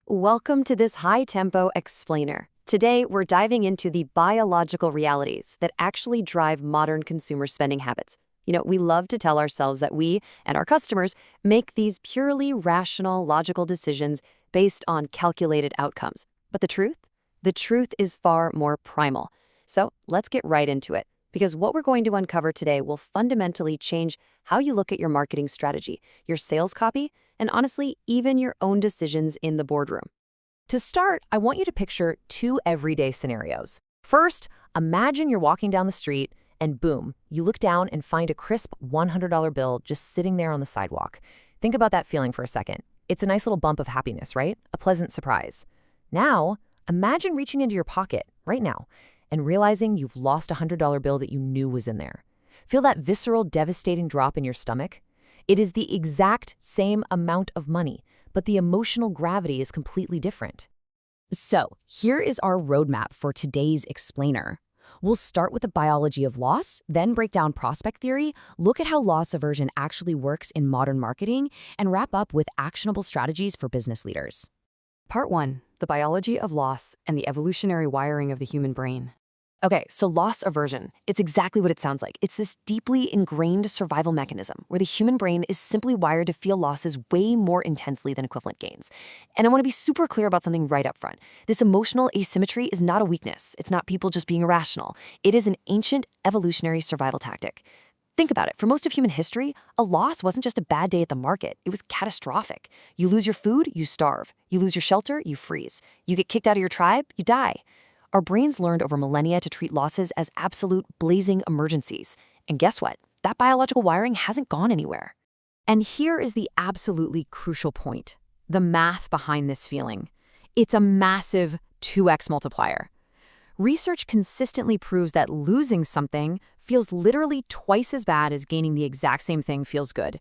Welcome to this high-tempo explainer. Today, we're diving into the biological realities that actually drive modern consumer spending habits. We love to tell ourselves that we and our customers make these purely rational, logical decisions based on calculated outcomes. But the truth? The truth is far more primal. So let's get right into it, because what we're going to uncover today will fundamentally change how you look at your marketing strategy, your sales copy, and honestly, even your own decisions in the boardroom. To start, I want you to picture two everyday scenarios. First, imagine you're walking down the street and boom, you look down and find a crisp $100 bill just sitting there on the sidewalk. Think about that feeling for a second. It's a nice little bump of happiness, right? A pleasant surprise. Now, imagine reaching into your pocket right now and realizing you've lost a $100 bill that you knew was in there. Feel that visceral, devastating drop in your stomach? It is the exact same amount of money, but the emotional gravity is completely different. So, here is our roadmap for today's explainer. We'll start with the biology of loss, then break down prospect theory, look at how loss aversion actually works in modern marketing, and wrap up with actionable strategies for business leaders. Part 1. The biology of loss and the evolutionary wiring of the human brain. Okay, so loss aversion. It's exactly what it sounds like. It's this deeply ingrained survival mechanism where the human brain is simply wired to feel losses way more intensely than equivalent gains. And I want to be super clear about something right up front. This emotional asymmetry is not a weakness. It's not people just being irrational. It is an ancient evolutionary survival tactic. Think about it. For most of human history, a loss wasn't just a bad day at the market. It was catastrophic. You lose your food, you starve. You lose your shelter, you freeze. You get kicked out of your tribe, you die. Our brains learned over millennia to treat losses as absolute blazing emergencies. And guess what? That biological wiring hasn't gone anywhere. And here is the absolutely crucial point, the math behind this feeling. It's a massive 2x multiplier. Research consistently proves that losing something feels literally twice as bad as gaining the exact same thing feels good.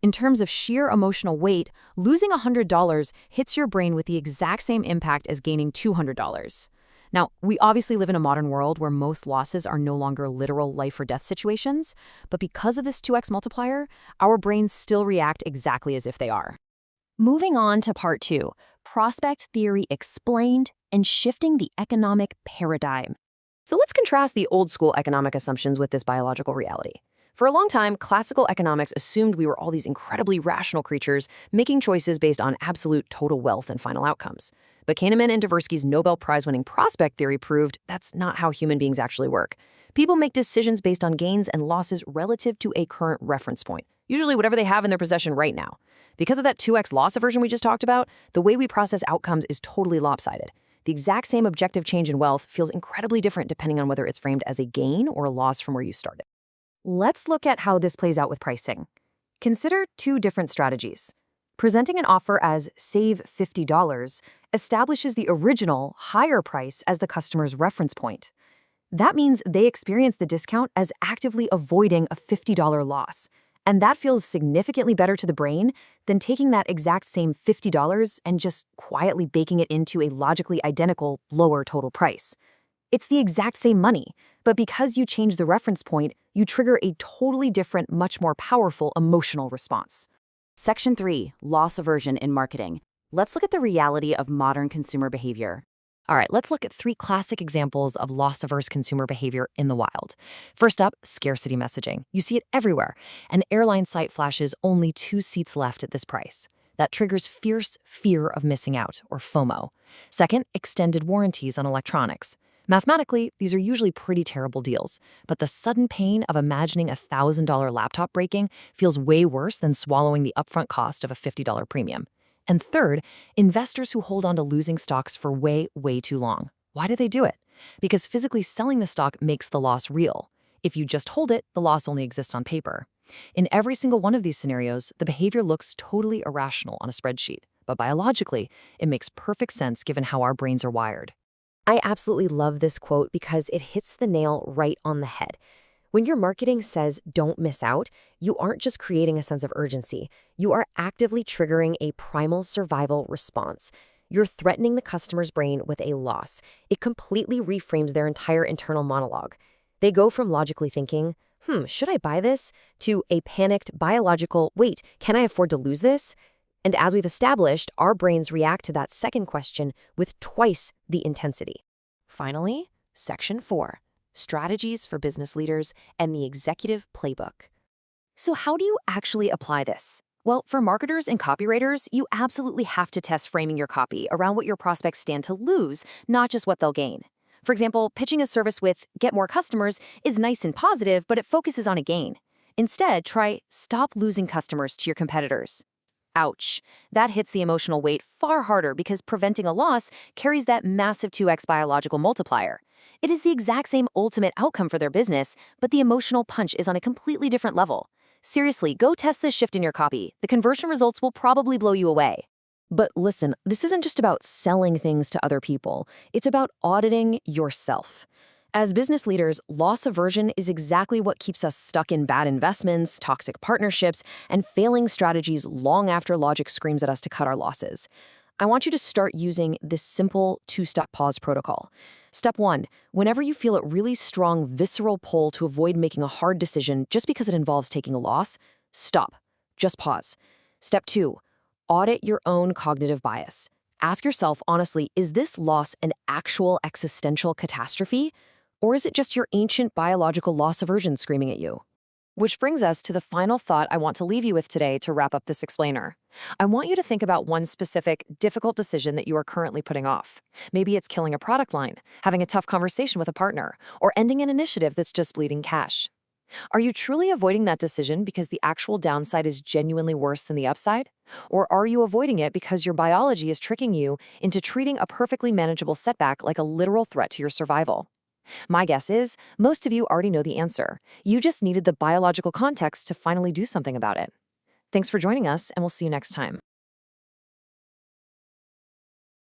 In terms of sheer emotional weight, losing $100 hits your brain with the exact same impact as gaining $200. Now, we obviously live in a modern world where most losses are no longer literal life or death situations, but because of this 2x multiplier, our brains still react exactly as if they are. Moving on to part 2, prospect theory explained and shifting the economic paradigm. So let's contrast the old school economic assumptions with this biological reality. For a long time, classical economics assumed we were all these incredibly rational creatures making choices based on absolute total wealth and final outcomes. But Kahneman and Tversky's Nobel Prize-winning prospect theory proved that's not how human beings actually work. People make decisions based on gains and losses relative to a current reference point, usually whatever they have in their possession right now. Because of that 2x loss aversion we just talked about, the way we process outcomes is totally lopsided. The exact same objective change in wealth feels incredibly different depending on whether it's framed as a gain or a loss from where you started. Let's look at how this plays out with pricing. Consider two different strategies. Presenting an offer as save $50 establishes the original, higher price as the customer's reference point. That means they experience the discount as actively avoiding a $50 loss. And that feels significantly better to the brain than taking that exact same $50 and just quietly baking it into a logically identical, lower total price. It's the exact same money, but because you change the reference point, you trigger a totally different, much more powerful emotional response. Section 3, loss aversion in marketing. Let's look at the reality of modern consumer behavior. All right, let's look at 3 classic examples of loss-averse consumer behavior in the wild. First up, scarcity messaging. You see it everywhere. An airline site flashes only 2 seats left at this price. That triggers fierce fear of missing out, or FOMO. Second, extended warranties on electronics. Mathematically, these are usually pretty terrible deals, but the sudden pain of imagining a $1,000 laptop breaking feels way worse than swallowing the upfront cost of a $50 premium. And third, investors who hold on to losing stocks for way, way too long. Why do they do it? Because physically selling the stock makes the loss real. If you just hold it, the loss only exists on paper. In every single one of these scenarios, the behavior looks totally irrational on a spreadsheet, but biologically, it makes perfect sense given how our brains are wired. I absolutely love this quote because it hits the nail right on the head. When your marketing says don't miss out, you aren't just creating a sense of urgency. You are actively triggering a primal survival response. You're threatening the customer's brain with a loss. It completely reframes their entire internal monologue. They go from logically thinking, should I buy this? To a panicked biological, wait, can I afford to lose this? And as we've established, our brains react to that second question with twice the intensity. Finally, Section 4, Strategies for Business Leaders and the Executive Playbook. So how do you actually apply this? Well, for marketers and copywriters, you absolutely have to test framing your copy around what your prospects stand to lose, not just what they'll gain. For example, pitching a service with "get more customers" is nice and positive, but it focuses on a gain. Instead, try "stop losing customers to your competitors." Ouch. That hits the emotional weight far harder because preventing a loss carries that massive 2x biological multiplier. It is the exact same ultimate outcome for their business, but the emotional punch is on a completely different level. Seriously, go test this shift in your copy. The conversion results will probably blow you away. But listen, this isn't just about selling things to other people. It's about auditing yourself. As business leaders, loss aversion is exactly what keeps us stuck in bad investments, toxic partnerships, and failing strategies long after logic screams at us to cut our losses. I want you to start using this simple two-step pause protocol. Step 1, whenever you feel a really strong visceral pull to avoid making a hard decision just because it involves taking a loss, stop. Just pause. Step 2, audit your own cognitive bias. Ask yourself honestly, is this loss an actual existential catastrophe? Or is it just your ancient biological loss aversion screaming at you? Which brings us to the final thought I want to leave you with today to wrap up this explainer. I want you to think about one specific, difficult decision that you are currently putting off. Maybe it's killing a product line, having a tough conversation with a partner, or ending an initiative that's just bleeding cash. Are you truly avoiding that decision because the actual downside is genuinely worse than the upside? Or are you avoiding it because your biology is tricking you into treating a perfectly manageable setback like a literal threat to your survival? My guess is most of you already know the answer. You just needed the biological context to finally do something about it. Thanks for joining us, and we'll see you next time.